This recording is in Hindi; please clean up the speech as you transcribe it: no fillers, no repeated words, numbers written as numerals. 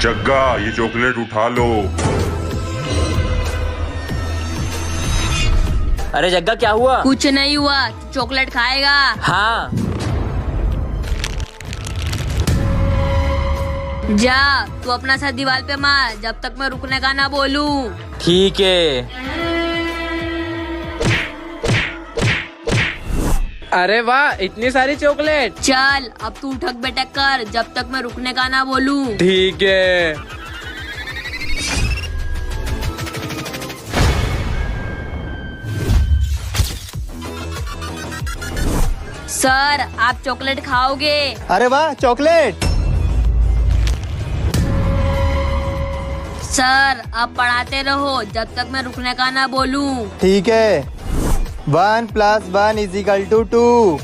जग्गा, ये चॉकलेट उठा लो। अरे जग्गा क्या हुआ? कुछ नहीं हुआ, चॉकलेट खाएगा। हाँ। जा, तू अपना सर दीवार पे मार जब तक मैं रुकने का ना बोलूं। ठीक है। अरे वाह, इतनी सारी चॉकलेट। चल अब तू उठक बैठक कर जब तक मैं रुकने का ना बोलूं। ठीक है। सर आप चॉकलेट खाओगे? अरे वाह, चॉकलेट। सर अब पढ़ाते रहो जब तक मैं रुकने का ना बोलूं। ठीक है। 1 + 1 = 2।